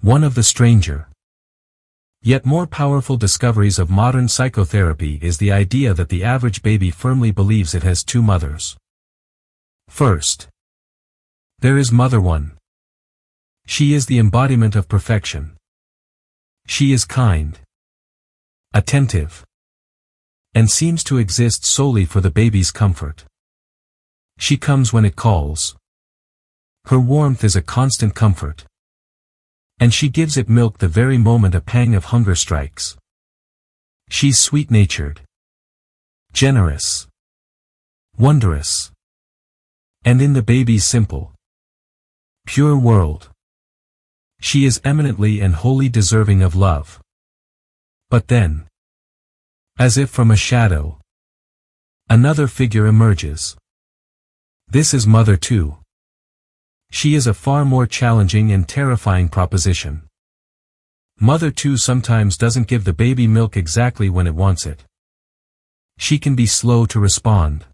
One of the stranger, yet more powerful discoveries of modern psychotherapy is the idea that the average baby firmly believes it has two mothers. First, there is Mother One. She is the embodiment of perfection. She is kind, attentive, and seems to exist solely for the baby's comfort. She comes when it calls. Her warmth is a constant comfort. And she gives it milk the very moment a pang of hunger strikes. She's sweet-natured, generous, wondrous, and in the baby's simple, pure world, she is eminently and wholly deserving of love. But then, as if from a shadow, another figure emerges. This is Mother Two. She is a far more challenging and terrifying proposition. Mother Two sometimes doesn't give the baby milk exactly when it wants it. She can be slow to respond.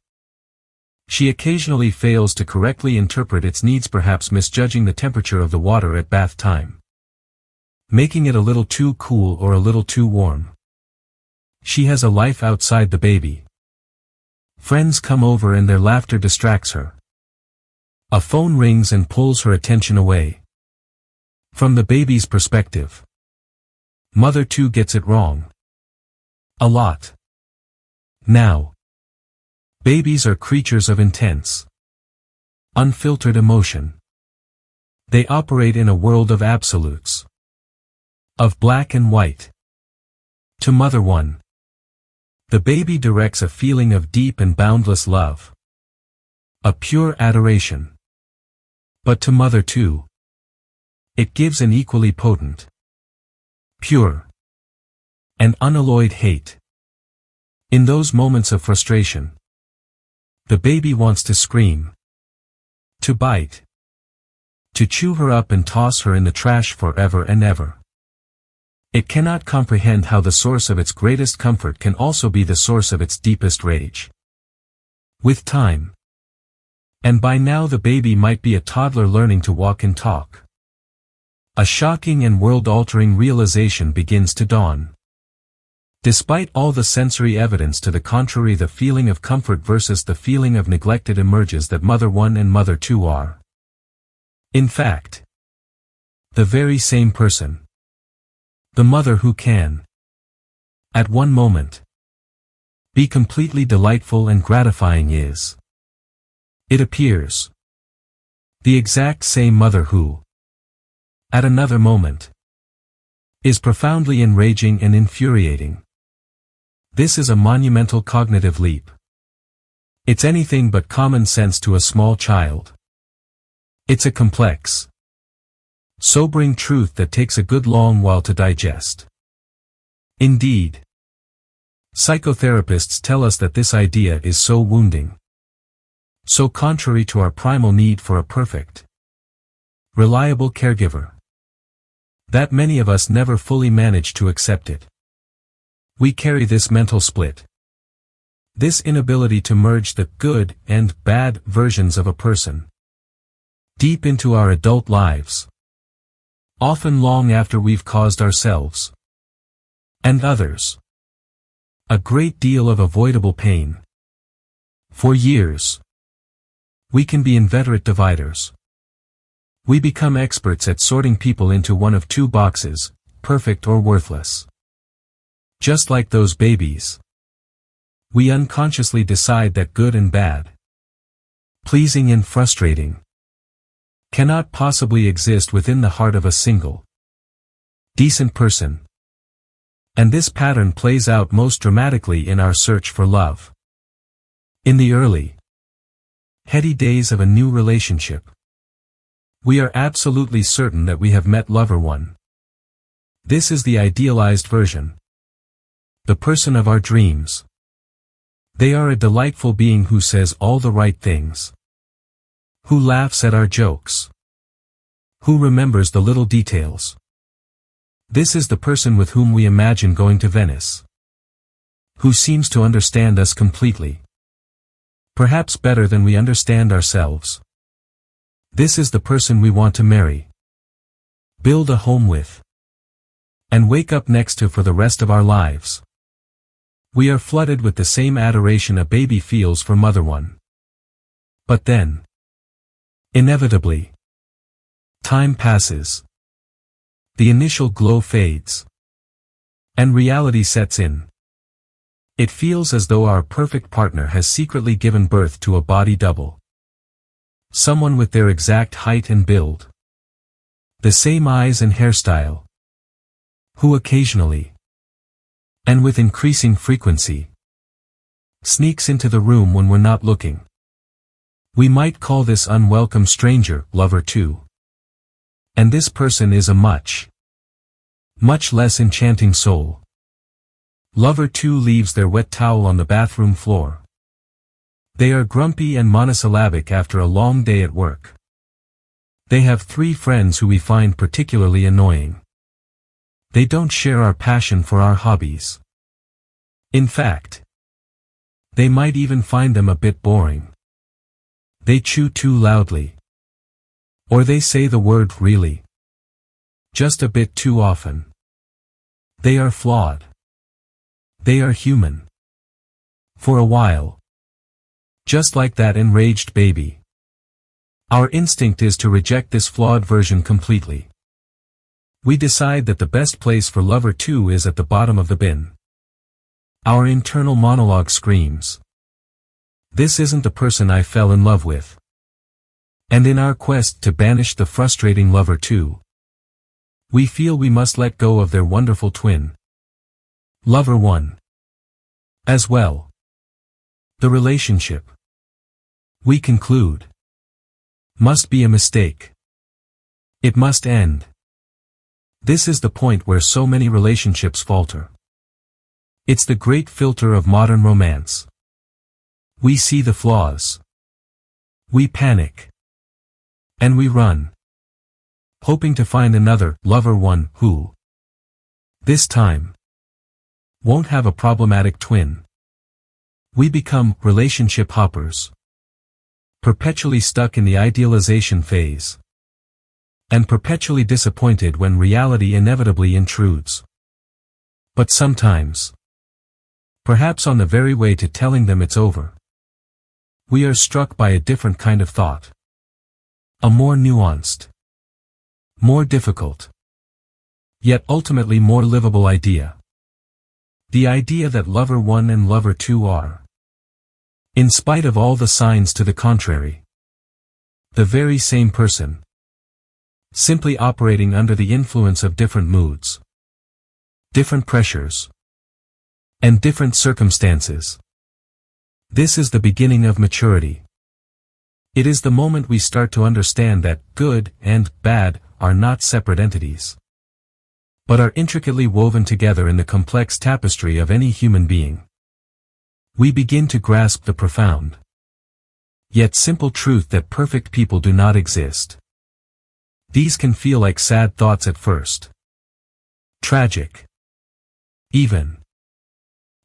She occasionally fails to correctly interpret its needs, perhaps misjudging the temperature of the water at bath time, making it a little too cool or a little too warm. She has a life outside the baby. Friends come over and their laughter distracts her. A phone rings and pulls her attention away. From the baby's perspective, Mother Two gets it wrong. A lot. Now, babies are creatures of intense, unfiltered emotion. They operate in a world of absolutes, of black and white. To Mother One, the baby directs a feeling of deep and boundless love, a pure adoration. But to Mother Two, it gives an equally potent, pure, and unalloyed hate. In those moments of frustration, the baby wants to scream, to bite, to chew her up and toss her in the trash forever and ever. It cannot comprehend how the source of its greatest comfort can also be the source of its deepest rage. With time, and by now the baby might be a toddler learning to walk and talk, a shocking and world-altering realization begins to dawn. Despite all the sensory evidence to the contrary, the feeling of comfort versus the feeling of neglected emerges that Mother One and Mother Two are, in fact, the very same person. The mother who can, at one moment, be completely delightful and gratifying is, it appears, the exact same mother who, at another moment, is profoundly enraging and infuriating. This is a monumental cognitive leap. It's anything but common sense to a small child. It's a complex, sobering truth that takes a good long while to digest. Indeed, psychotherapists tell us that this idea is so wounding, so contrary to our primal need for a perfect, reliable caregiver, that many of us never fully manage to accept it. We carry this mental split, this inability to merge the good and bad versions of a person, deep into our adult lives, often long after we've caused ourselves and others a great deal of avoidable pain. For years, we can be inveterate dividers. We become experts at sorting people into one of two boxes, perfect or worthless. Just like those babies, we unconsciously decide that good and bad, pleasing and frustrating, cannot possibly exist within the heart of a single, decent person. And this pattern plays out most dramatically in our search for love. In the early, heady days of a new relationship, we are absolutely certain that we have met Lover One. This is the idealized version, the person of our dreams. They are a delightful being who says all the right things, who laughs at our jokes, who remembers the little details. This is the person with whom we imagine going to Venice, who seems to understand us completely, perhaps better than we understand ourselves. This is the person we want to marry. build a home with, and wake up next to for the rest of our lives. We are flooded with the same adoration a baby feels for mother one. But then, inevitably, time passes. The initial glow fades, and reality sets in. It feels as though our perfect partner has secretly given birth to a body double. Someone with their exact height and build. The same eyes and hairstyle. Who occasionally, and with increasing frequency, sneaks into the room when we're not looking. We might call this unwelcome stranger lover two. And this person is a much less enchanting soul. Lover two leaves their wet towel on the bathroom floor. They are grumpy and monosyllabic after a long day at work. They have 3 friends who we find particularly annoying. They don't share our passion for our hobbies. In fact, they might even find them a bit boring. They chew too loudly. Or they say the word really just a bit too often. They are flawed. They are human. For a while. Just like that enraged baby. Our instinct is to reject this flawed version completely. We decide that the best place for lover 2 is at the bottom of the bin. Our internal monologue screams, "This isn't the person I fell in love with." And in our quest to banish the frustrating lover 2, we feel we must let go of their wonderful twin, lover 1. As well. The relationship, we conclude, must be a mistake. It must end. This is the point where so many relationships falter. It's the great filter of modern romance. We see the flaws. We panic. And we run. Hoping to find another lover one who, this time, won't have a problematic twin. We become relationship hoppers. Perpetually stuck in the idealization phase. And perpetually disappointed when reality inevitably intrudes. But sometimes, perhaps on the very way to telling them it's over, we are struck by a different kind of thought. A more nuanced, more difficult, yet ultimately more livable idea. The idea that lover 1 and lover 2 are, in spite of all the signs to the contrary, the very same person. Simply operating under the influence of different moods, different pressures, and different circumstances. This is the beginning of maturity. It is the moment we start to understand that good and bad are not separate entities, but are intricately woven together in the complex tapestry of any human being. We begin to grasp the profound, yet simple truth that perfect people do not exist. These can feel like sad thoughts at first. Tragic. Even.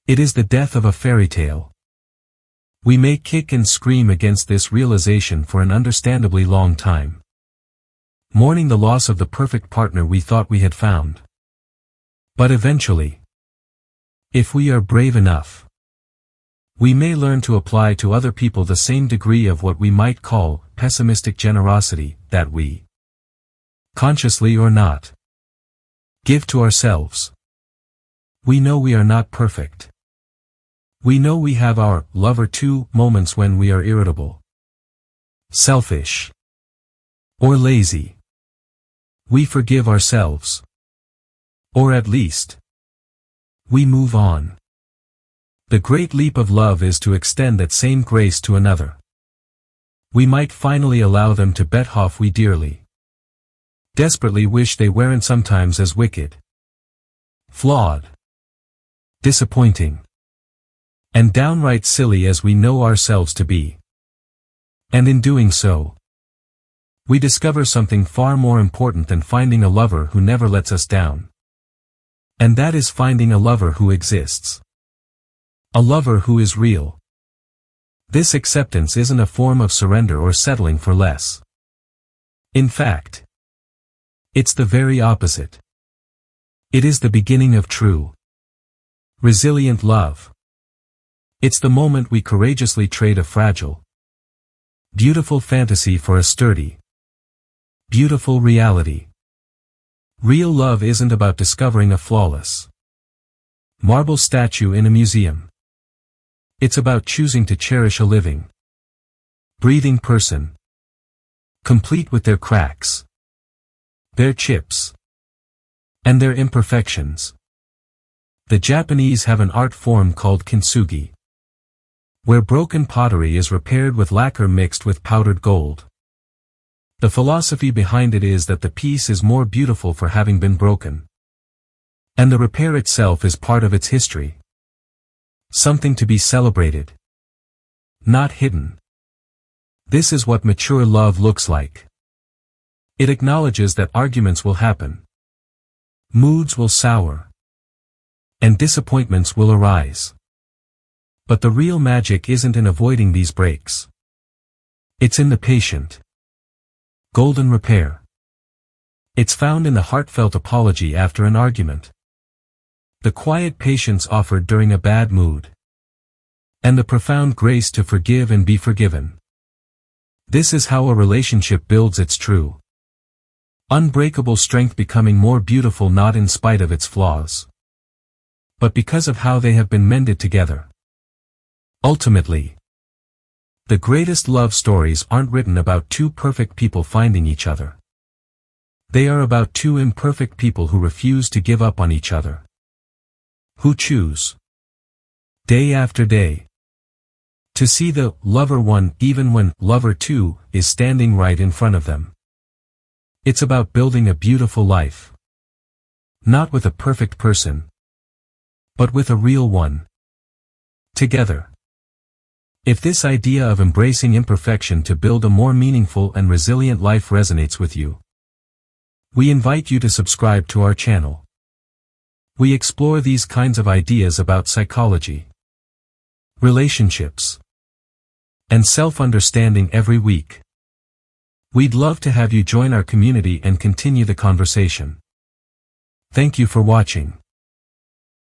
It is the death of a fairy tale. We may kick and scream against this realization for an understandably long time, mourning the loss of the perfect partner we thought we had found. But eventually, if we are brave enough, we may learn to apply to other people the same degree of what we might call pessimistic generosity that we, consciously or not, give to ourselves. We know we are not perfect. We know we have our lover 2 moments when we are irritable, selfish, or lazy. We forgive ourselves. Or at least, we move on. The great leap of love is to extend that same grace to another. We might finally allow them to bet off we dearly, desperately wish they weren't sometimes as wicked, flawed, disappointing, and downright silly as we know ourselves to be. And in doing so, we discover something far more important than finding a lover who never lets us down. And that is finding a lover who exists. A lover who is real. This acceptance isn't a form of surrender or settling for less. In fact, It's the very opposite. It is the beginning of true, resilient love. It's the moment we courageously trade a fragile, beautiful fantasy for a sturdy, beautiful reality. Real love isn't about discovering a flawless marble statue in a museum. It's about choosing to cherish a living, breathing person, complete with their cracks, their chips, and their imperfections. The Japanese have an art form called kintsugi, where broken pottery is repaired with lacquer mixed with powdered gold. The philosophy behind it is that the piece is more beautiful for having been broken, and the repair itself is part of its history. Something to be celebrated, not hidden. This is what mature love looks like. It acknowledges that arguments will happen, moods will sour, and disappointments will arise. But the real magic isn't in avoiding these breaks. It's in the patient, golden repair. It's found in the heartfelt apology after an argument, the quiet patience offered during a bad mood, and the profound grace to forgive and be forgiven. This is how a relationship builds its true, unbreakable strength, becoming more beautiful not in spite of its flaws, but because of how they have been mended together. Ultimately, the greatest love stories aren't written about two perfect people finding each other. They are about two imperfect people who refuse to give up on each other, who choose, day after day, to see the lover one even when lover two is standing right in front of them. It's about building a beautiful life, not with a perfect person, but with a real one, together. If this idea of embracing imperfection to build a more meaningful and resilient life resonates with you, we invite you to subscribe to our channel. We explore these kinds of ideas about psychology, relationships, and self-understanding every week. We'd love to have you join our community and continue the conversation. Thank you for watching.